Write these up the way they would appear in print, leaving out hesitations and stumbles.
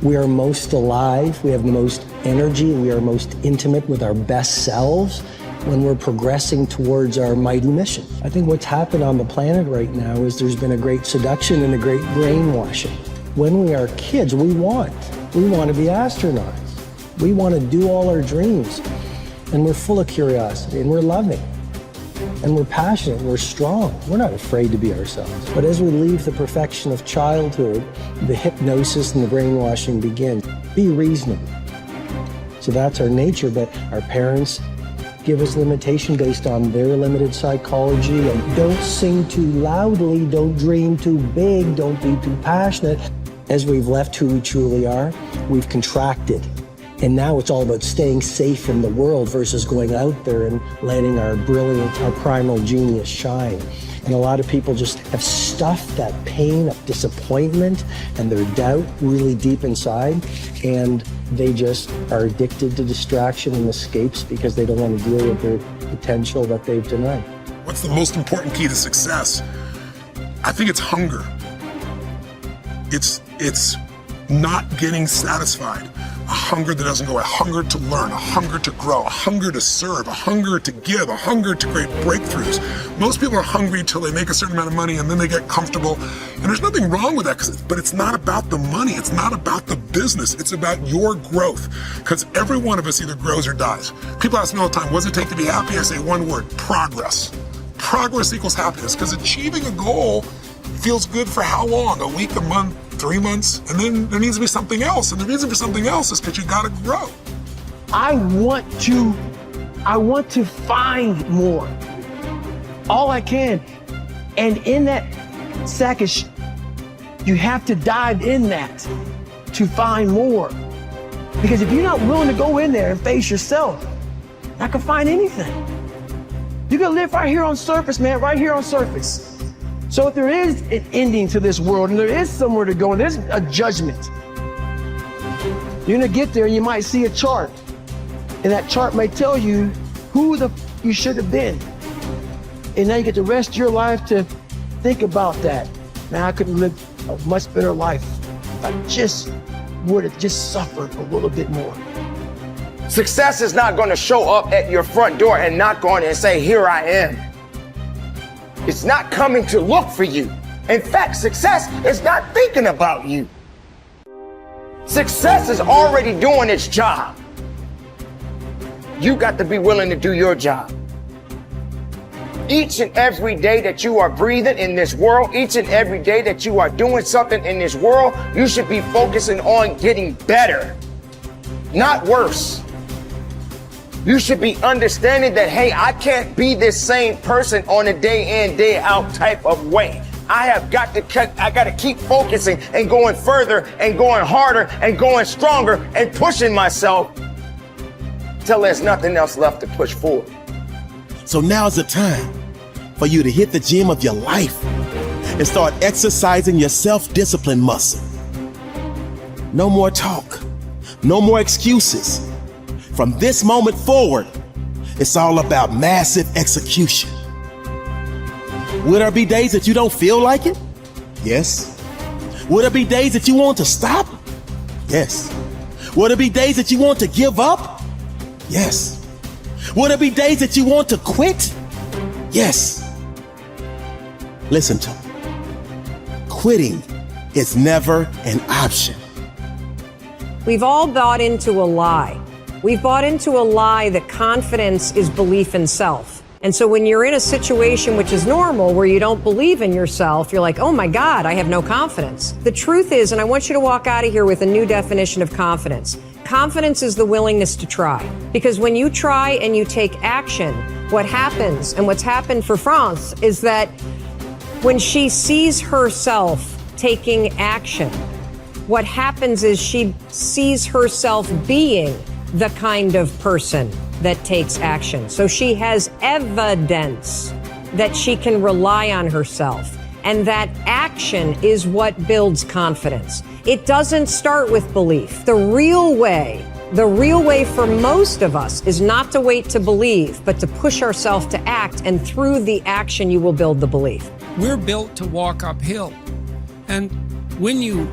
We are most alive, we have the most energy, we are most intimate with our best selves when we're progressing towards our mighty mission. I think what's happened on the planet right now is there's been a great seduction and a great brainwashing. When we are kids, we want to be astronauts. We want to do all our dreams. And we're full of curiosity, and we're loving, and we're passionate, and we're strong. We're not afraid to be ourselves. But as we leave the perfection of childhood, the hypnosis and the brainwashing begin. Be reasonable. So that's our nature, but our parents give us limitation based on their limited psychology. And don't sing too loudly, don't dream too big, don't be too passionate. As we've left who we truly are, we've contracted. And now it's all about staying safe in the world versus going out there and letting our brilliant, our primal genius shine. And a lot of people just have stuffed that pain of disappointment and their doubt really deep inside, and they just are addicted to distraction and escapes because they don't want to deal with their potential that they've denied. What's the most important key to success? I think it's hunger. It's not getting satisfied. A hunger that doesn't go, a hunger to learn, a hunger to grow, a hunger to serve, a hunger to give, a hunger to create breakthroughs. Most people are hungry until they make a certain amount of money and then they get comfortable. And there's nothing wrong with that, but it's not about the money. It's not about the business. It's about your growth. Because every one of us either grows or dies. People ask me all the time, what does it take to be happy? I say one word, progress. Progress equals happiness, because achieving a goal feels good for how long? A week, a month, 3 months, and then there needs to be something else. And the reason for something else is because you gotta grow. I want to find more. All I can. And in that sack of you have to dive in that to find more. Because if you're not willing to go in there and face yourself, I can find anything. You can live right here on surface, man, right here on surface. So if there is an ending to this world and there is somewhere to go and there's a judgment, you're gonna get there and you might see a chart. And that chart may tell you who you should have been. And now you get the rest of your life to think about that. Now I could live a much better life if I just would have just suffered a little bit more. Success is not gonna show up at your front door and knock on it and say, here I am. It's not coming to look for you. In fact, success is not thinking about you. Success is already doing its job. You got to be willing to do your job. Each and every day that you are breathing in this world, each and every day that you are doing something in this world, you should be focusing on getting better, not worse. You should be understanding that, hey, I can't be this same person on a day in, day out type of way. I got to keep focusing and going further and going harder and going stronger and pushing myself till there's nothing else left to push forward. So now's the time for you to hit the gym of your life and start exercising your self-discipline muscle. No more talk, no more excuses. From this moment forward, it's all about massive execution. Will there be days that you don't feel like it? Yes. Will there be days that you want to stop? Yes. Will there be days that you want to give up? Yes. Will there be days that you want to quit? Yes. Listen to me. Quitting is never an option. We've all bought into a lie. We've bought into a lie that confidence is belief in self. And so when you're in a situation which is normal, where you don't believe in yourself, you're like, oh my God, I have no confidence. The truth is, and I want you to walk out of here with a new definition of confidence. Confidence is the willingness to try. Because when you try and you take action, what happens, and what's happened for France, is that when she sees herself taking action, what happens is she sees herself being the kind of person that takes action. So she has evidence that she can rely on herself. And that action is what builds confidence. It doesn't start with belief. The real way for most of us is not to wait to believe, but to push ourselves to act. And through the action, you will build the belief. We're built to walk uphill. And when you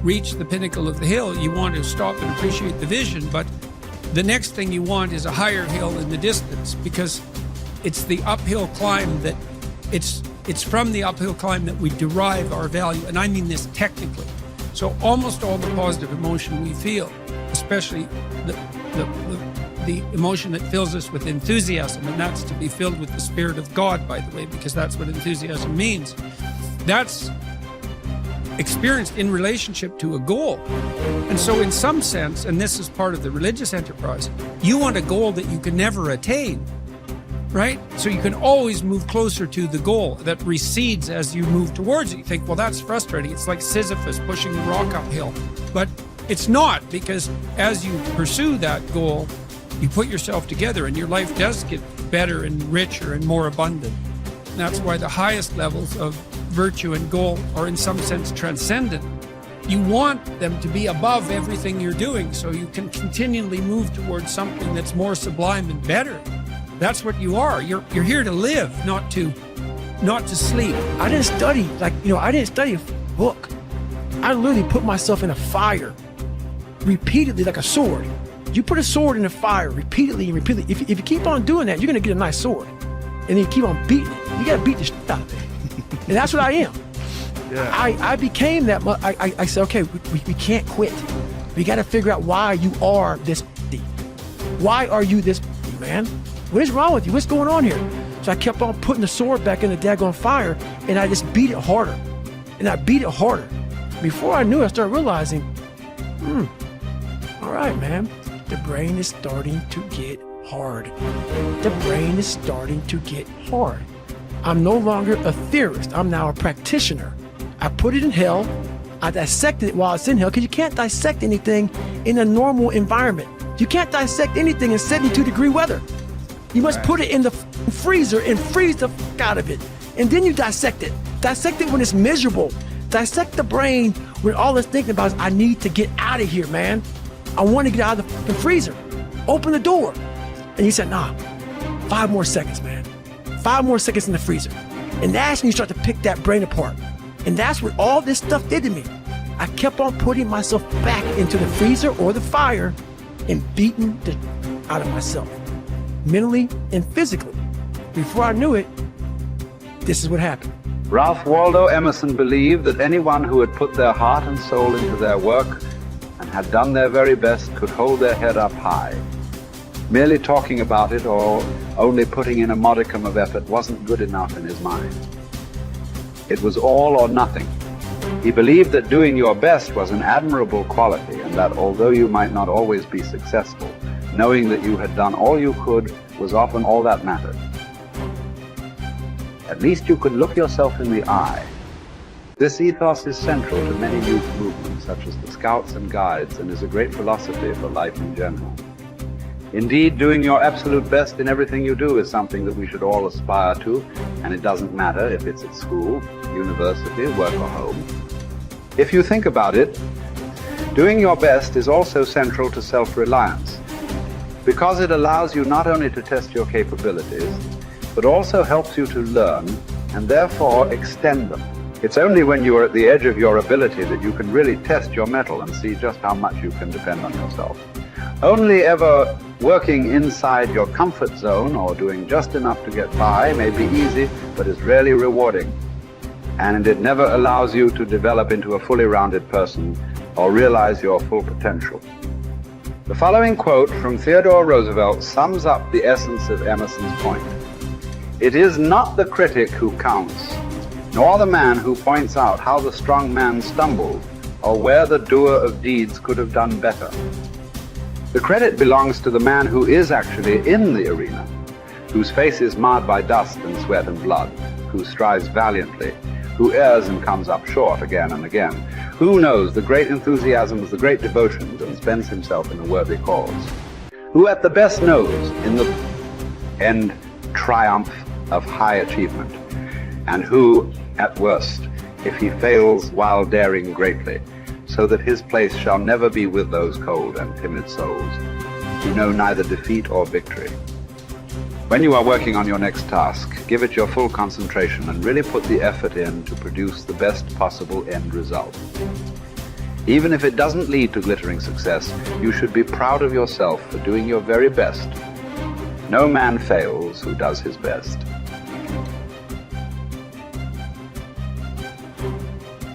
reach the pinnacle of the hill, you want to stop and appreciate the vision, but the next thing you want is a higher hill in the distance, because it's the uphill climb that it's from the uphill climb that we derive our value, and I mean this technically. So almost all the positive emotion we feel, especially the emotion that fills us with enthusiasm, and that's to be filled with the Spirit of God, by the way, because that's what enthusiasm means. That's experienced in relationship to a goal. And so in some sense, and this is part of the religious enterprise, you want a goal that you can never attain, right? So you can always move closer to the goal that recedes as you move towards it. You think, well, that's frustrating. It's like Sisyphus pushing the rock uphill. But it's not, because as you pursue that goal, you put yourself together and your life does get better and richer and more abundant. And that's why the highest levels of virtue and goal are in some sense transcendent. You want them to be above everything you're doing so you can continually move towards something that's more sublime and better. That's what you are. You're here to live, not to sleep. I didn't study, I didn't study a book. I literally put myself in a fire repeatedly, like a sword. You put a sword in the fire repeatedly and repeatedly. If you keep on doing that, you're going to get a nice sword. And then you keep on beating it. You got to beat the shit out of it. And that's what I am. Yeah. I became that. I said, okay, we can't quit. We got to figure out why you are this. Why are you this, man? What is wrong with you? What's going on here? So I kept on putting the sword back in the daggone fire, and I just beat it harder. And I beat it harder. Before I knew it, I started realizing, all right, man, the brain is starting to get hard. The brain is starting to get hard. I'm no longer a theorist. I'm now a practitioner. I put it in hell. I dissected it while it's in hell, because you can't dissect anything in a normal environment. You can't dissect anything in 72-degree weather. You must put it in the freezer and freeze the fuck out of it. And then you dissect it. Dissect it when it's miserable. Dissect the brain when all it's thinking about is, I need to get out of here, man. I want to get out of the fucking freezer. Open the door. And you said, nah, 5 more seconds, man. 5 more seconds in the freezer. And that's when you start to pick that brain apart. And that's what all this stuff did to me. I kept on putting myself back into the freezer or the fire and beating the out of myself, mentally and physically. Before I knew it, this is what happened. Ralph Waldo Emerson believed that anyone who had put their heart and soul into their work and had done their very best could hold their head up high. Merely talking about it or only putting in a modicum of effort wasn't good enough in his mind. It was all or nothing. He believed that doing your best was an admirable quality, and that although you might not always be successful, knowing that you had done all you could was often all that mattered. At least you could look yourself in the eye. This ethos is central to many youth movements, such as the Scouts and Guides, and is a great philosophy for life in general. Indeed, doing your absolute best in everything you do is something that we should all aspire to, and it doesn't matter if it's at school, university, work, or home. If you think about it, doing your best is also central to self-reliance, because it allows you not only to test your capabilities, but also helps you to learn and therefore extend them. It's only when you are at the edge of your ability that you can really test your mettle and see just how much you can depend on yourself. Only ever working inside your comfort zone or doing just enough to get by may be easy, but is rarely rewarding. And it never allows you to develop into a fully rounded person or realize your full potential. The following quote from Theodore Roosevelt sums up the essence of Emerson's point. It is not the critic who counts, nor the man who points out how the strong man stumbled, or where the doer of deeds could have done better. The credit belongs to the man who is actually in the arena, whose face is marred by dust and sweat and blood, who strives valiantly, who errs and comes up short again and again, who knows the great enthusiasms, the great devotions, and spends himself in a worthy cause, who at the best knows in the end triumph of high achievement, and who, at worst, if he fails while daring greatly, so that his place shall never be with those cold and timid souls who know neither defeat or victory. When you are working on your next task, give it your full concentration and really put the effort in to produce the best possible end result. Even if it doesn't lead to glittering success, you should be proud of yourself for doing your very best. No man fails who does his best.